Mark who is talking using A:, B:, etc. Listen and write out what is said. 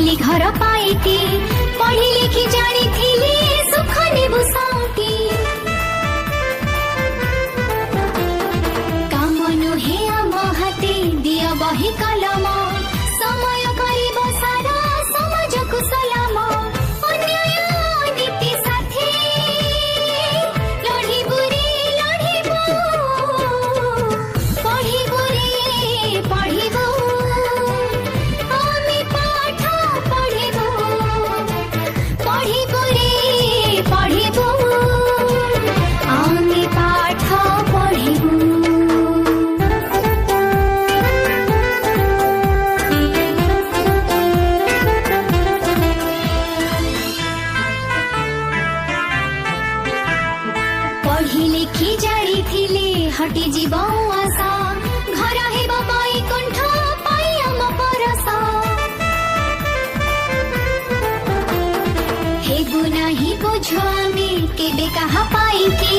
A: बोली घर पाइती पढ़ी लिखी जानी थिली सुख नेबु साउटी काम नुहे आम हाते दिया बही कलम समय करिब सारा समाज को सलाम अन्याय नीति साथी लढ़िबु रे लढ़िबु पढ़िबु रे पढ़िबु आमी पाठ पढ़िबु पढ़िबु रे पढ़िबु आमी पाठ पढ़िबु पढ़ी लिखी जारी थिले हटी जीव आशा घर हेब बैकुंठ पाई आम परस हेबु नाही बुझ आमे केबे कहा पाइके